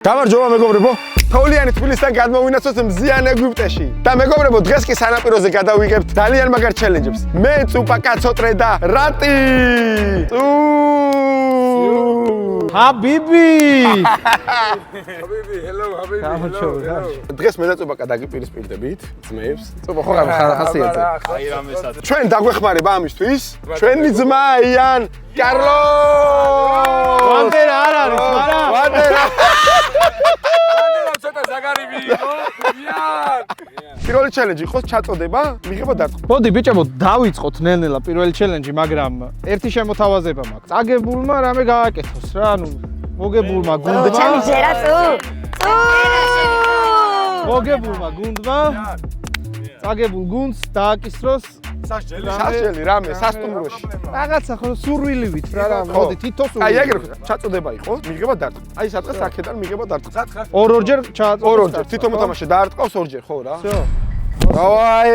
გამარჯობა მეგობრებო, თოვლიანი თბილისთან გადმოვინაცოთ მზიან ეგვიპტეში და მეგობრებო, დღეს კი სანაპიროზე გადავიღებთ ძალიან მაგარ ჩელენჯებს. მე წუპა კაცოტრე და რატი. Habibi! Habibi, hello, Habibi. დღეს მე და წუპაკა დაგიპირისპირდებით, ძმებს. წუპა ხო ხასიათზე. აი რამესაც. ჩვენ დაგვეხმარება ამისთვის. ჩვენი ძმა იან კარლო. ვანდერა არ არის, მაგრამ ვანდერა. ვანდერა ცოტა ზაგარიბი იყო. იან. პირველი ჩელენჯი იყოს ჩაწოდება, მიღება დარტყმა. მოდი ბიჭებო, დავიწყოთ ნელ-ნელა პირველი ჩელენჯი, მაგრამ ერთი შემოთავაზება მაქვს. წაგებულმა რამე გააკეთოს რა, ანუ მოგებულმა გუნდმა. ჩემი ჯერა წუ. მოგებულმა გუნდმა. წაგებულ გუნდს დააკისროს სასჯელი რამე სასტუმროში. რაღაცა ხო სურვილივით რა, მოდი თითო სურვილი. აი ეგრე ჩაწოდება იყო, მიღება დარტყმა. აი სადღაც აქედან მიღება დარტყმა. ორ-ორჯერ ჩააწოდოს. ორ-ორჯერ, თითო მოთამაშე დაარტყავს ორჯერ, ხო რა? всё. დავაი!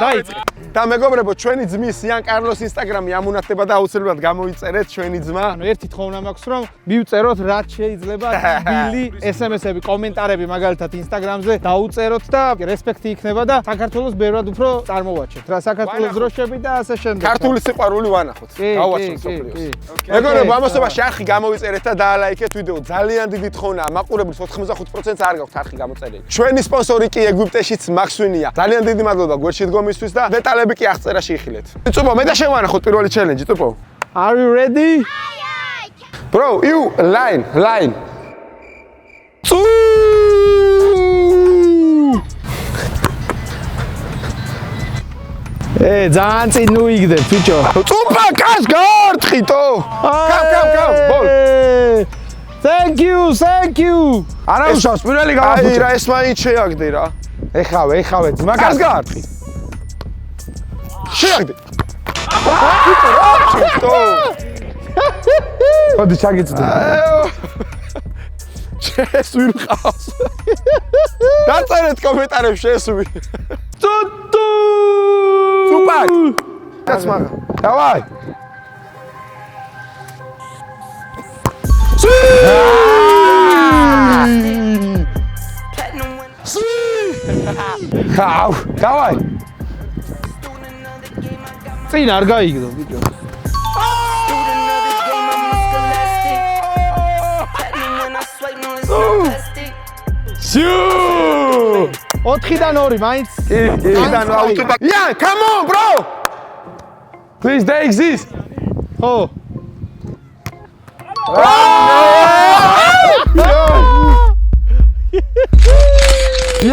დაიწყე. და მეგობრებო, ჩვენი ძმის იან კარლოს ინსტაგრამი ამონათდება და აუცილებლად გამოიწერეთ ჩვენი ძმა. ანუ ერთი თხოვნა მაქვს რომ მივწეროთ რაც შეიძლება ბილი SMS-ები, კომენტარები მაგალითად ინსტაგრამზე დაუწეროთ და რესპექტი იქნება და საქართველოს ბევრად უფრო წარმოვაჩენთ. რა საქართველოს დროშები და ასე შემდეგ. ქართული სიყვარული ვანახოთ. გავაჩენთ სოფლიოს. მეგობრებო, ამასობაში არხი გამოიწერეთ და დაალაიქეთ ვიდეო. ძალიან დიდი თხოვნაა. მაყურებლის 85%-ს არ გაქვთ არხი გამოწერილი. ჩვენი სპონსორი კი ეგვიპტეშიც მაქსვინია. ძალიან დიდი მადლობა გვერდში დგომისთვის და დეტალები კი აღწერაში იხილეთ. წუპო, მე და შევანახოთ პირველი ჩელენჯი, წუპო. Are you ready? Bro, you line. Წუ! ძალიან წინ ნუიგდებ, ბიჭო. წუპა, კაც გაარტყიტო. Come, ბოლ. Thank you. არა უშავს, პირველი გავაფუჭე. აი რა ეს მაინც შეაგდე რა. ეხავე, ძმა კაც გაარტყი. შეაგდე. მოდი ჩაგიწდე. შესვი ყავს. დაწერეთ კომენტარებში შესვი. Τσουπάκ. Κάτσε μάγα. Давай. Χαου. Давай. წინ არ გაიგდო, ბიჭო. Сю! 4-დან 2 მაინც. Იდან აუტობა. Yeah, come on, bro. Please take this. ხო.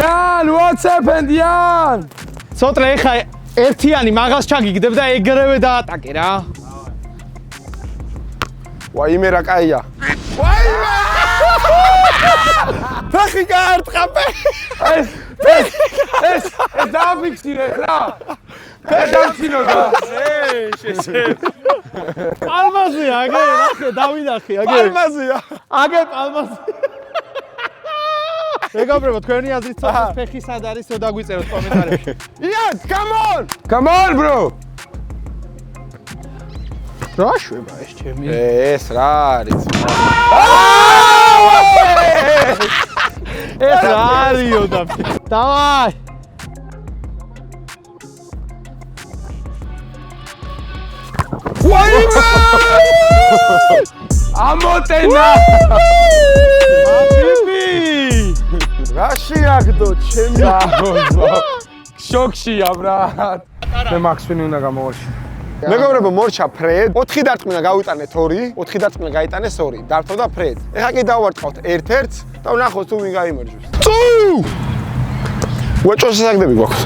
Jan, what's happened, Jan? ცოტა ეხა ერთიანი მაგას ჩაგიგდებ და ეგრევე დაატაკე რა. ვაიმე რა კაია. ვაიმე! ფეხი გაარტყაპე. ეს დააფიქსირე რა. გადავცინო და. პალმაზია, აგე, ნახე, დავინახე, აგე. პალმაზია. აგე პალმაზი. მეგობრებო, თქვენი აზრით ცოტა ფეხი სად არის, რო დაგვიწეროთ კომენტარებში. Jan, come on, bro. რა შვება ეს ჩემი? ეს რა არის? ეს რა არისო და. დავაი. ვაიმე! ამოტენა! Habibi! რა შეაგდო ჩემი აბოზო? შოქშია ბრატ. მე მაქსვინი უნდა გამოვაში. მეგობრებო, მორჩა ფრედ, 4 დარტყმა გავიტანეთ 2, 4 დარტყმა გაიტანეს 2. დართო და ფრედ. ეხა კი დავარტყავთ ერთ-ერთს და ვნახოთ თუ ვინ გაიმარჯვებს. წუ! უეჭოს სასაგდები გვაქვს.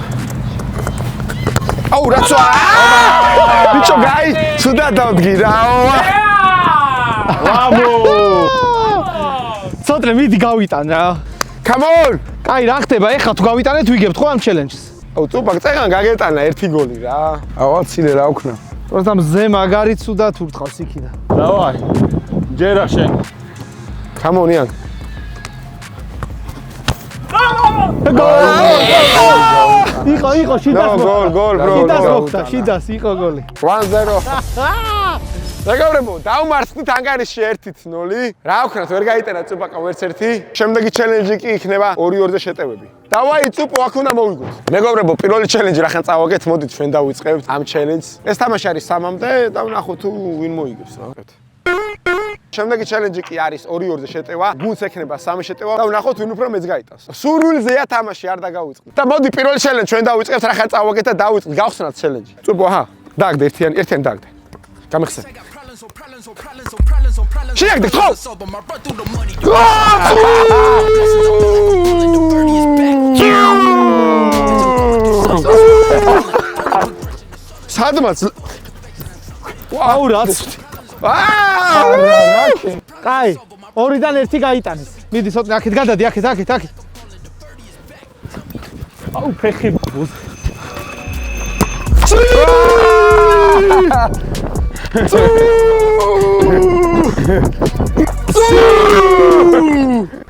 აუ რაცო! ბიჭო გაი, სუდა დავდგი რაო. Bravo! ცოტა მიდი გავიტან რა. Come on! კაი, რა ხდება? ეხლა თუ გავიტანეთ, ვიგებთ ხო ამ ჩელენჯს? აუ წუპაკ წეგან გაგეტანა ერთი გოლი რა. ავაცილე რა ვქნა. პროსტა მზე მაგარი ცუდად ურთხავს იქიდან. დავაი. ჯერა შენ. Come on, Jan. იყო შიდას. გოლ, bro. შიდას მოხდა, შიდას იყო გოლი. 1-0. მეგობრებო, დავმარცხდით ანგარიშში 1-0. რა ვქნათ, ვერ გაიტანა წუპაკა ვერც ერთი. შემდეგი ჩელენჯი კი იქნება 2-2-ზე შეტევები. დავაი წუპო, აქ უნდა მოვიგოთ. მეგობრებო, პირველი ჩელენჯი რახან წავაგეთ, მოდით ჩვენ დავიწყებთ ამ ჩელენჯს. ეს თამაში არის 3-მდე და ვნახოთ თუ ვინ მოიგებს რა. შემდეგი ჩელენჯი კი არის 2-2-ზე შეტევა. გუნდს ექნება 3 შეტევა და ვნახოთ ვინ უფრო მეც გაიტანს. სურვილზეა თამაში, არ დაგავიწყდით. და მოდი პირველი ჩელენჯი ჩვენ დავიწყებთ, რახან წავაგეთ და დავიწყდით. გავხსნათ ჩელენჯი. წუპო, აჰა, დააგდე ერთიანი დააგდე. გამიხსენ. შეაგდე, ხო? სადმაც აუ რაც კაი 2-დან 1 გაიტანეს მიდი ცოტა აქეთ გადადი აქეთ აუ ფეხი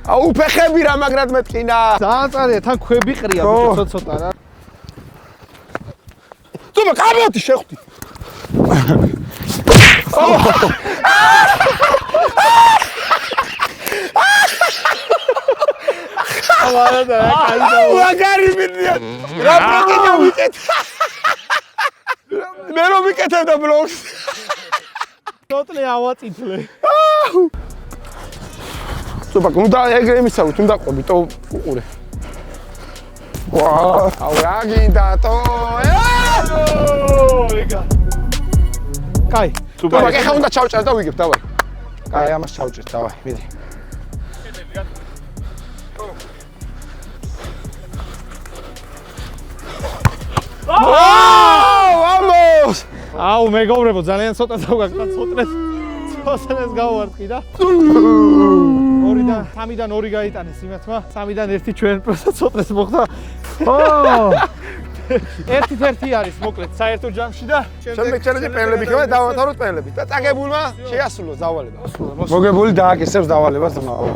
აუ ფეხები რა მაგრად მეტყინა ძალიან წარია თან ქვები ყრია ბიჭო ცოტა რა თუმე კაბოთი შეხვდი ვაგარი მიდია რა პროგრამა ვიკეთე მე რომ ვიკეთებდა ბლოგს თოთლე ავაწითლე სუპაკ უნდა ეგრე მისავით უნდა ყვები ტო უყურე აუ რა გინდა ტო კაი სუპაკ ეხა უნდა ჩავჭერს და ვიგებ დავაი კაი ამას ჩავჭერს დავაი მიდი ვამოს აუ მეგობრებო ძალიან ცოტა დავგაკეთე ცოტნეს გავარდყი და 3-დან 2 გაიტანეს იმათმა 3-დან 1 ჩვენ პროსა ცოტნეს მოხდა 1-1 არის მოკლედ საერთო ჯამში და შემდეგ ჩელენჯი პენლები ხება დავათავროთ პენლები და წაგებულმა შეასრულოს დავალება მოგებული დააკისებს დავალებას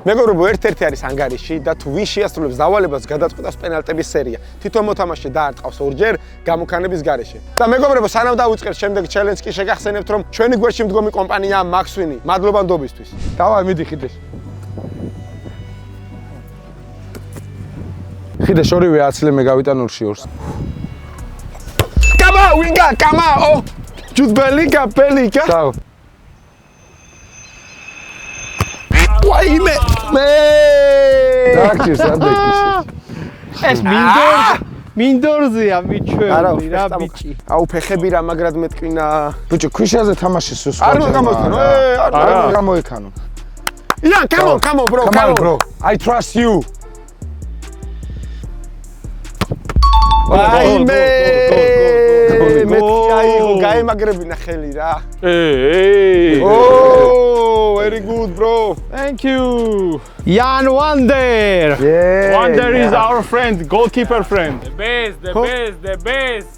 მეგობრებო ერთ-ერთი არის ანგარიში და თუ ვინ შეასრულებს დავალებას გადაწყვეტავს პენალტების სერია თვითონ მოთამაშე დაარტყავს ორჯერ გამოქანების გარეშე და მეგობრებო სანამ დავიწყებთ შემდეგი ჩელენჯს კი შეგახსენებთ რომ ჩვენი გვერდში მდგომი კომპანია მაქსვინი მადლობა ნდობისთვის დავაი მიდი ხიდეს ხიდეს ორივე აცლე მე გავიტან 2-2 Winga, come on! Oh, just Bellinga. Ciao. Why me? Dakis. Es მინდორზეა მიჩვეული რა ბიჭი. აუ ფეხები რა მაგრად მეტკინა. ბიჭო, ქვიშაზე თამაშის სულ სხვა. არ გამოიქანო. არ გამოიქანო. Yeah, come on, bro. I trust you. Why me? გაემაგრებინა ხელი რა. Oh, very good, bro. Thank you. Jan Wander. Yeah. Wander is our friend, goalkeeper friend. The best.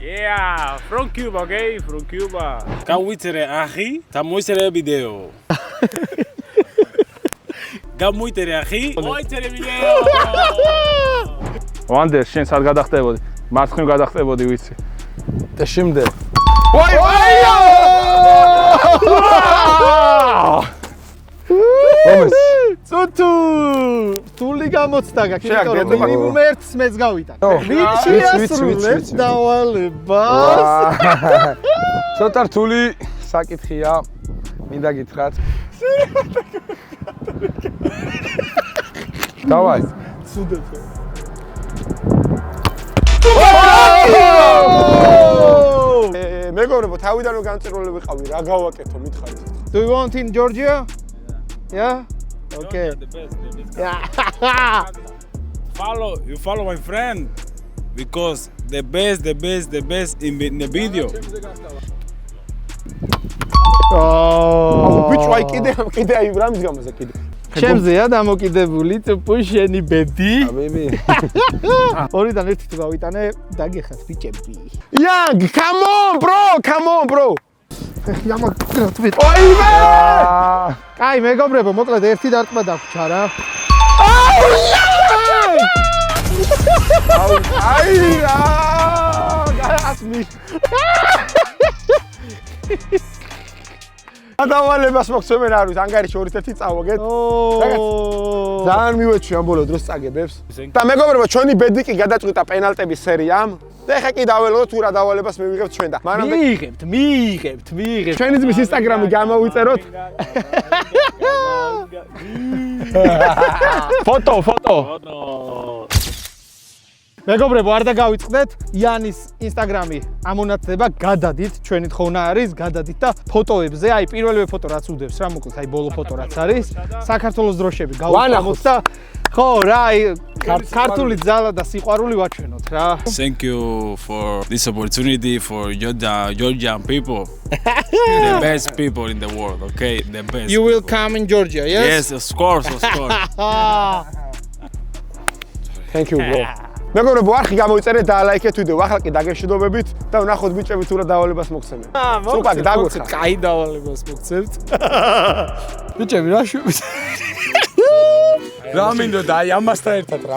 Yeah, from Cuba, okay? From Cuba. Gamuitere ahi, tamuitere video. Gamuitere ahi, moitere video. Wander, შენ სად გადახტებოდი? მარცხნივ გადახტებოდი ვიცი. და შემდეგ. ვაი! მომეს. ცუთუ! თული გამოცდა გაკეთე, მინიმუმ 1-ს მეც გავიტან. ვიცი, დავალებას. ცოტა რთული საკითხია. მინდა გითხრათ. დავაი. ცუდად. მეგობრებო, თავიდან რომ განწეროლები ვიყავი, რა გავაკეთო, მითხარით. Do you want in Georgia? Yeah? Okay. The best. Yeah. You follow my friend because the best in the video. Oh. Which way კიდე აი რამის გამოზე კიდე. ჩემზეა დამოკიდებული ტუპუშენი ბედი. აბები. 2-დან 1 თუ გავიტანე, დაგეხას ბიჭები. Young, come on, bro. ямაგრად ვიტ. ოიმე! კაი, მეგობრებო, მოკლედ ერთი დარტყმა დაგვრჩა რა. აი რა! გაასმი. გადავალებას მოგცემენ არ ვიცი, ანგარიში 2-1 წავაგეთ. ძალიან მივეჩვი ამ ბოლო დროს წაგებებს. და მეგობრებო, ჩვენი ბედი კი გადაწყვიტა პენალტების სერიამ. და ეხა კი დაველოდოთ თუ რა დავალებას მივიღებთ ჩვენ და. მიიღებთ. ჩვენი ძმის ინსტაგრამი გამოვიწეროთ. ფოტო. მეგობრებო, არ დაგავიწყდეთ, იანის ინსტაგრამი ამონათდება გადადით, ჩვენი თხოვნა არის გადადით და ფოტოებზე, აი პირველივე ფოტო რაც უდევს რა მოკლედ, აი ბოლო ფოტო რაც არის, საქართველოს დროშები გავუყამოთ და ხო, რა, ქართული ძალა და სიყვარული ვაჩვენოთ რა. Thank you for this opportunity for Georgian people. The best people in the world, okay? The best. You will come in Georgia, yes? Yes, of course. Thank you bro. მეგობრებო, არხი გამოვიწერეთ და ლაიქეთ ვიდეო. ახლა კი დაგეშვიდობებით და ვნახოთ ბიჭები თუ რა დავალებას მოგცემენ. სუპარ, დაგვრჩით. კაი დავალებას მოგცემთ. ბიჭები, რა შვებით? რა მინდოდა აი ამასთან ერთად რა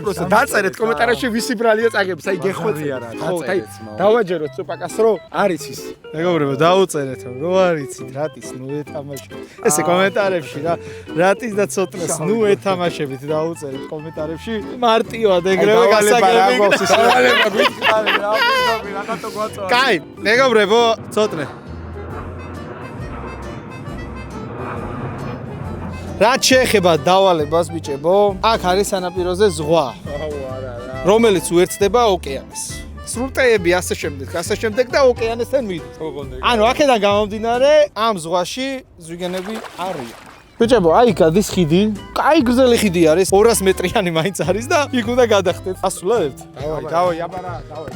პროსტა დაწერეთ კომენტარებში ვისი ბრალია წაგებს, აი გეხვეწია რა. ხო, აი დავაჯეროთ სუპაკას რო არის ის. მეგობრებო, დაუწერეთ რომ რო არიცით რატის ნუ ეთამაშეთ. ესე კომენტარებში რა რატის და ცოტნეს ნუ ეთამაშებით დაუწერეთ კომენტარებში. მარტივად ეგრევე გასაგები. დავალება გითხარი რა მინდობი რაღაცა გვაწვა. კაი, მეგობრებო, ცოტნე. რაც შეეხება დავალებას ბიჭებო, აქ არის სანაპიროზე ზღვა. რომელიც უერთდება ოკეანეს. სრუტეები ასე შემდეგ და ოკეანესთან მიდის. ანუ აქედან გამომდინარე, ამ ზღვაში ზვიგენები არიან. ბიჭებო, აი გადის ხიდი. კაი გრძელი ხიდი არის, 200 მეტრიანი მაინც არის და იქ უნდა გადახდეთ. ასრულებთ? დავაი, აბარა, დავაი.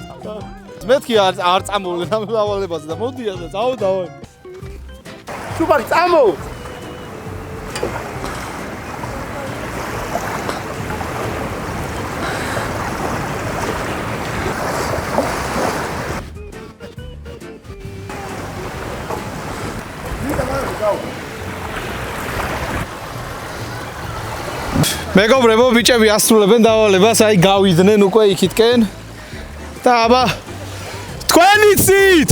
მეთქი არ წამოვლე ამ დავალებაზე და მოდია და დავაი. სუპარი, წამო! მეგობრებო, ბიჭები ასრულებენ დავალებას, აი გავიდნენ უკვე იქითკენ. და აბა თქვენ იცით!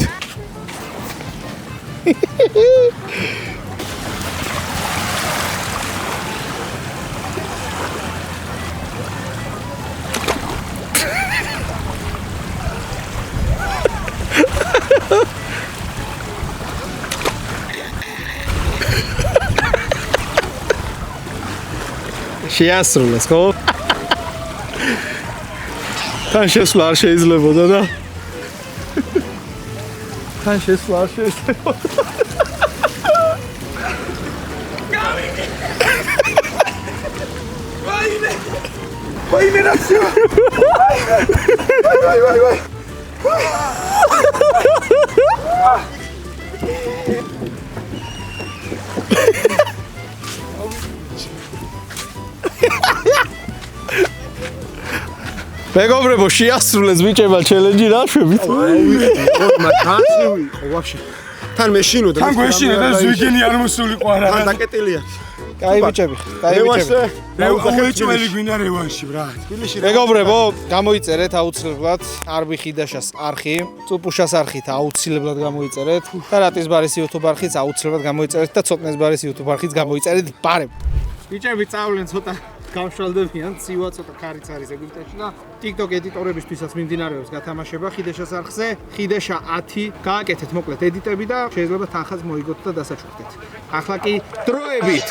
შეასრულეს, ხო? თან შესვლა არ შეიძლებოდა და თან შესვლა არ შეიძლებოდა. ვაიმე რაცია! ვაი. მეგობრებო, შეასრულეს ბიჭებმა ჩელენჯი რა შვებით? თან მეშინო და თან გვეშინო და ზვიგენი არ მოსულიყო არა. თან დაკეტილია. კაი ბიჭები, კაი ბიჭები. რეუხვეჭმელი გვინდა რევანში ბრა. მეგობრებო, გამოიწერეთ აუცილებლად არბი ხიდაშას არხი, წუპუშას არხით აუცილებლად გამოიწერეთ და რატის ბარის YouTube არხიც აუცილებლად გამოიწერეთ და ცოტნეს ბარის YouTube არხიც გამოიწერეთ ბარემ. ბიჭები წავლენ ცოტა გამშვალდებიან, ცივა ცოტა ხარიც არის ეგვიპტეში და TikTok ედიტორებისთვისაც მიმდინარეობს გათამაშება ხიდაშას არხზე, ხიდაშა 10 გააკეთეთ მოკლედ ედიტები და შეიძლება თანხაც მოიგოთ და დასაჩუქდეთ. ახლა კი დროებით